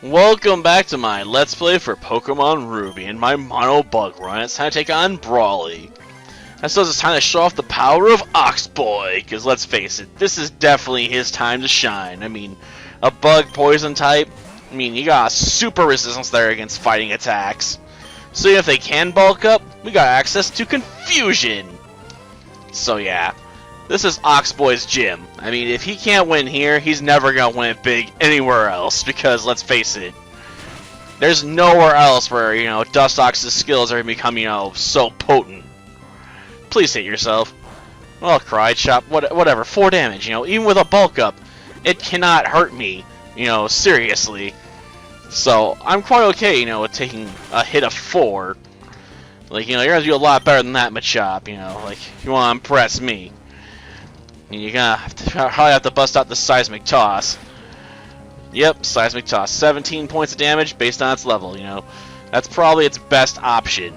Welcome back to my Let's Play for Pokemon Ruby and my Mono Bug Run. It's time to take on Brawly. I suppose it's time to show off the power of Oxboy, because let's face it, this is definitely his time to shine. I mean, a bug poison type, you got super resistance there against fighting attacks. So if they can bulk up, we got access to Confusion. So yeah, this is Oxboy's gym. I mean, if he can't win here, he's never going to win it big anywhere else, because let's face it, there's nowhere else where, Dustox's skills are going to become, so potent. Please hit yourself. Well, Cried Shot, whatever, 4 damage, even with a bulk up, it cannot hurt me, seriously. So, I'm quite okay, with taking a hit of 4. Like, you're going to do a lot better than that, Machop, like, if you want to impress me. And you're gonna probably have to bust out the Seismic Toss. Yep, Seismic Toss. 17 points of damage based on its level, That's probably its best option.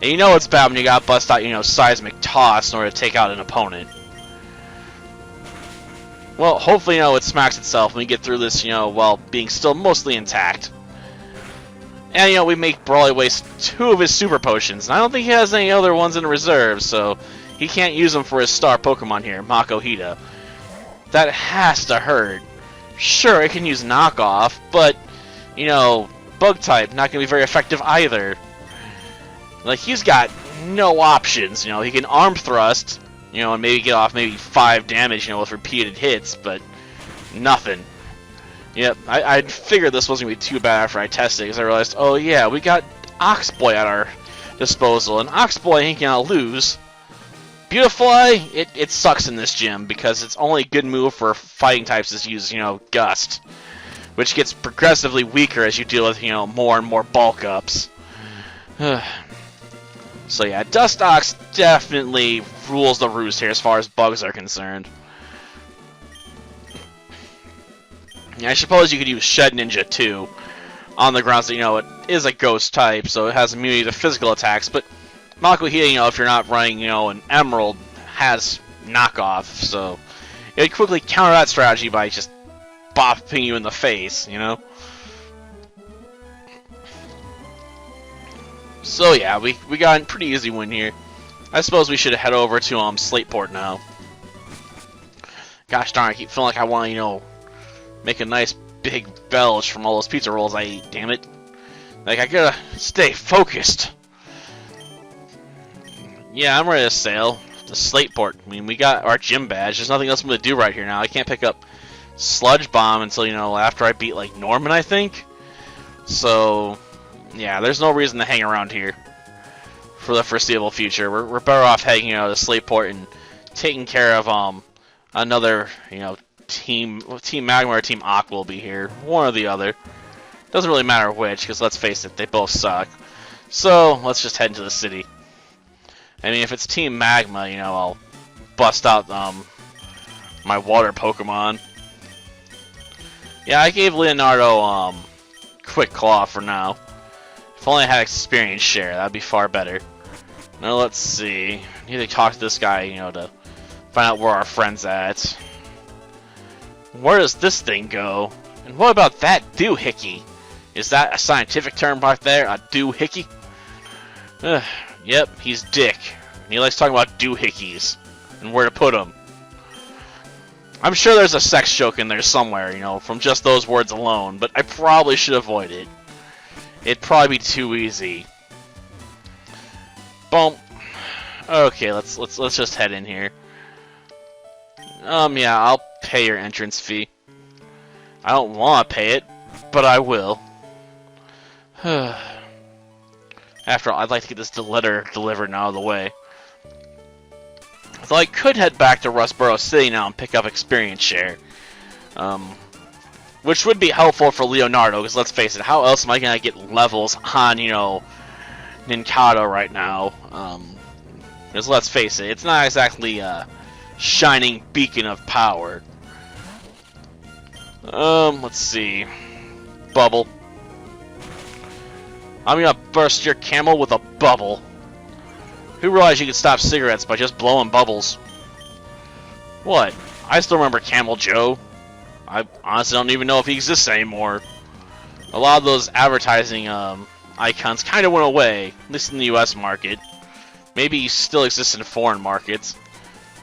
And it's bad when you gotta bust out, Seismic Toss in order to take out an opponent. Well, hopefully, it smacks itself and we get through this, while being still mostly intact. And, we make Brawly waste 2 of his Super Potions. And I don't think he has any other ones in reserve, so he can't use them for his star Pokemon here, Makuhita. That has to hurt. Sure, it can use Knockoff, but, Bug type, not going to be very effective either. Like, he's got no options, he can Arm Thrust, and maybe get off maybe 5 damage, with repeated hits, but nothing. Yep, I figured this wasn't going to be too bad after I tested it, because I realized, oh yeah, we got Oxboy at our disposal, and Oxboy ain't going to lose. Beautifly, it sucks in this gym, because its only good move for fighting types is to use, Gust, which gets progressively weaker as you deal with, more and more bulk ups. So yeah, Dustox definitely rules the roost here as far as bugs are concerned. I suppose you could use Shed Ninja too, on the grounds that, it is a ghost type, so it has immunity to physical attacks, but Makuhita, if you're not running, an Emerald, has Knockoff, so it would quickly counter that strategy by just bopping you in the face, So yeah, we got a pretty easy win here. I suppose we should head over to Slateport now. Gosh darn, I keep feeling like I want to, make a nice big belch from all those pizza rolls I ate, damn it. Like, I gotta stay focused. Yeah, I'm ready to sail to Slateport. We got our gym badge. There's nothing else I'm gonna do right here now. I can't pick up Sludge Bomb until, after I beat, like, Norman, I think. So, yeah, there's no reason to hang around here for the foreseeable future. We're better off heading, to Slateport and taking care of, another, Team Magma or Team Aqua will be here. One or the other. Doesn't really matter which, because let's face it, they both suck. So, let's just head into the city. If it's Team Magma, I'll bust out my water Pokemon. Yeah, I gave Leonardo Quick Claw for now. If only I had experience share, that'd be far better. Now let's see. I need to talk to this guy, to find out where our friend's at. Where does this thing go? And what about that doohickey? Is that a scientific term right there? A doohickey? Yep, he's Dick. And he likes talking about doohickeys and where to put them. I'm sure there's a sex joke in there somewhere, from just those words alone, but I probably should avoid it. It'd probably be too easy. Boom. Okay, let's just head in here. Yeah, I'll pay your entrance fee. I don't want to pay it, but I will. After all, I'd like to get this letter delivered and out of the way. Though I could head back to Rustboro City now and pick up experience share. Which would be helpful for Leonardo, because let's face it, how else am I going to get levels on, Nincado right now? Because let's face it, it's not exactly a shining beacon of power. Let's see. Bubble. I'm gonna burst your camel with a bubble. Who realized you could stop cigarettes by just blowing bubbles? What? I still remember Camel Joe. I honestly don't even know if he exists anymore. A lot of those advertising icons kind of went away, at least in the U.S. market. Maybe still exists in foreign markets,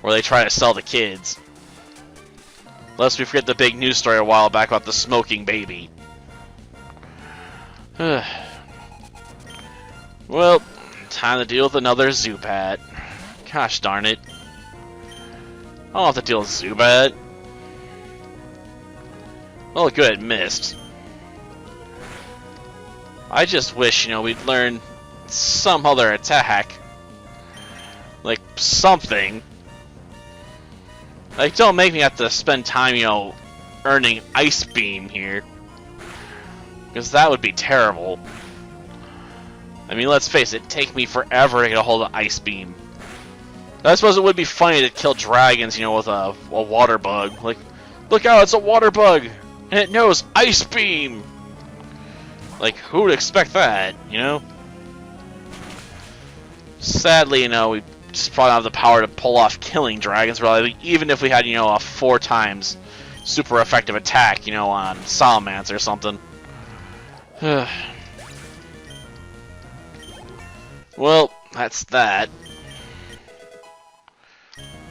where they try to sell to kids. Lest we forget the big news story a while back about the smoking baby. Well, time to deal with another Zubat. Gosh darn it. I don't have to deal with Zubat. Well, good, it missed. I just wish, we'd learn some other attack. Like, something. Like, don't make me have to spend time, earning Ice Beam here. Because that would be terrible. I mean, let's face it, it'd take me forever to get a hold of Ice Beam. I suppose it would be funny to kill dragons, with a water bug. Like, look out, it's a water bug! And it knows Ice Beam! Like, who would expect that, Sadly, we just probably don't have the power to pull off killing dragons, really, even if we had, a 4 times super effective attack, on Salamence or something. Well, that's that.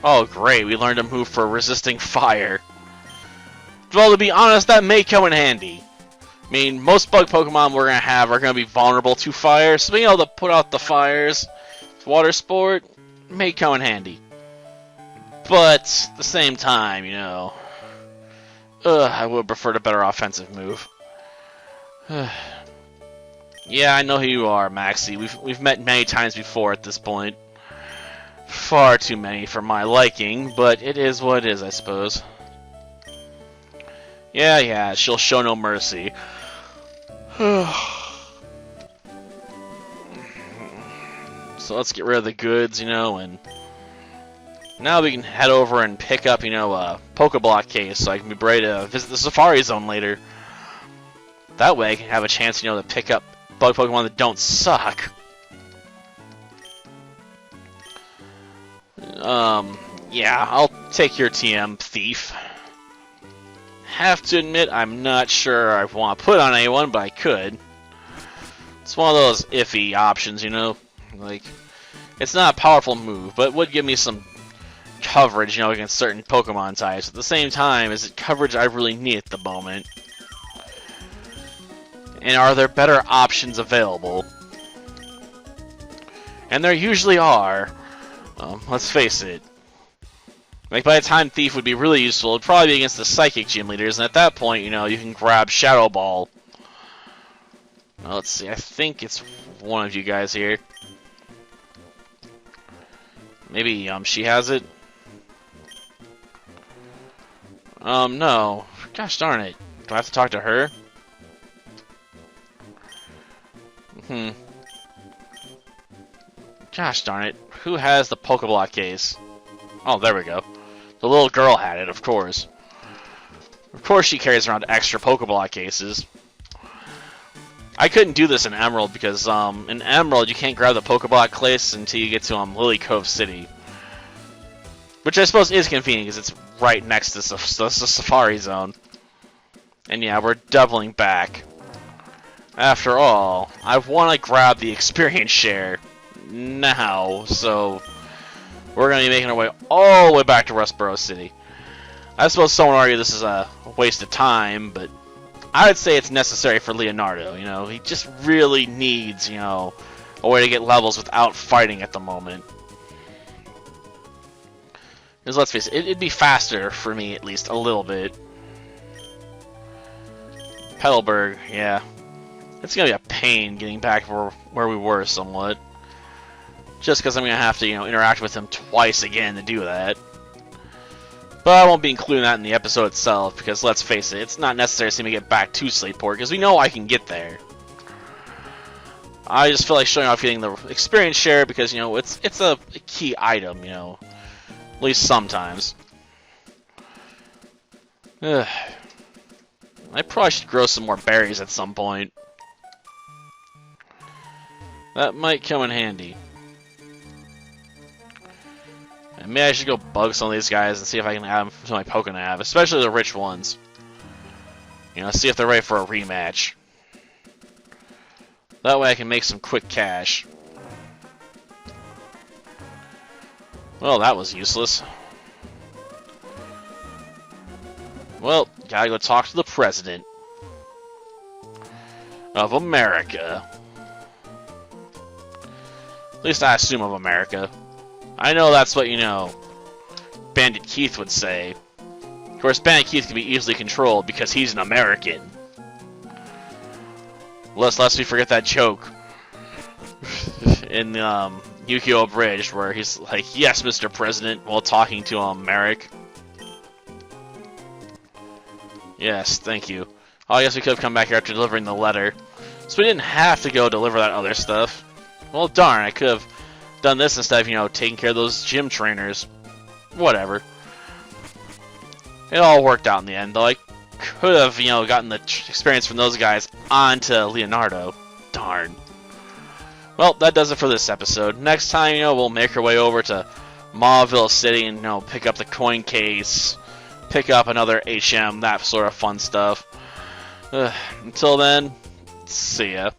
Oh, great, we learned a move for resisting fire. Well, to be honest, that may come in handy. I mean, most bug Pokemon we're going to have are going to be vulnerable to fire, so being able to put out the fires, water sport, may come in handy. But, at the same time, I would prefer a better offensive move. Yeah, I know who you are, Maxie. We've met many times before at this point. Far too many for my liking, but it is what it is, I suppose. Yeah, she'll show no mercy. So let's get rid of the goods, and now we can head over and pick up, a Pokeblock case so I can be ready to visit the Safari Zone later. That way I can have a chance, to pick up bug Pokemon that don't suck. Yeah, I'll take your TM, Thief. Have to admit, I'm not sure I want to put on anyone, but I could. It's one of those iffy options, Like, it's not a powerful move, but it would give me some coverage, against certain Pokemon types. At the same time, is it coverage I really need at the moment? And are there better options available? And there usually are. Let's face it. Like, by the time Thief would be really useful, it'd probably be against the Psychic Gym Leaders, and at that point, you can grab Shadow Ball. Now, let's see, I think it's one of you guys here. Maybe, she has it? No. Gosh darn it. Do I have to talk to her? Gosh darn it. Who has the Pokeblock case? Oh, there we go. The little girl had it, of course. Of course she carries around extra Pokeblock cases. I couldn't do this in Emerald because, in Emerald you can't grab the Pokeblock case until you get to, Lily Cove City. Which I suppose is convenient because it's right next to the Safari Zone. And yeah, we're doubling back. After all, I want to grab the experience share now, so we're going to be making our way all the way back to Rustboro City. I suppose someone would argue this is a waste of time, but I would say it's necessary for Leonardo, He just really needs, a way to get levels without fighting at the moment. Because let's face it, it'd be faster for me, at least, a little bit. Petalburg, yeah. It's going to be a pain getting back where we were somewhat. Just because I'm going to have to, interact with him twice again to do that. But I won't be including that in the episode itself, because let's face it, it's not necessary to see me get back to Slateport, because we know I can get there. I just feel like showing off getting the experience share, because, it's a key item, at least sometimes. Ugh. I probably should grow some more berries at some point. That might come in handy. And maybe I should go bug some of these guys and see if I can add them to my Pokénav, especially the rich ones. See if they're ready for a rematch. That way I can make some quick cash. Well, that was useless. Well, gotta go talk to the president of America. At least I assume of America. I know that's what, you know, Bandit Keith would say. Of course, Bandit Keith can be easily controlled because he's an American. Lest we forget that joke in Yukio Bridge where he's like, "Yes, Mr. President," while talking to Merrick. Yes, thank you. Oh, I guess we could have come back here after delivering the letter. So we didn't have to go deliver that other stuff. Well, darn, I could have done this instead of, you know, taking care of those gym trainers. Whatever. It all worked out in the end, though. I could have, you know, gotten the experience from those guys onto Leonardo. Darn. Well, that does it for this episode. Next time, you know, we'll make our way over to Mauville City and, you know, pick up the coin case, pick up another HM, that sort of fun stuff. Until then, see ya.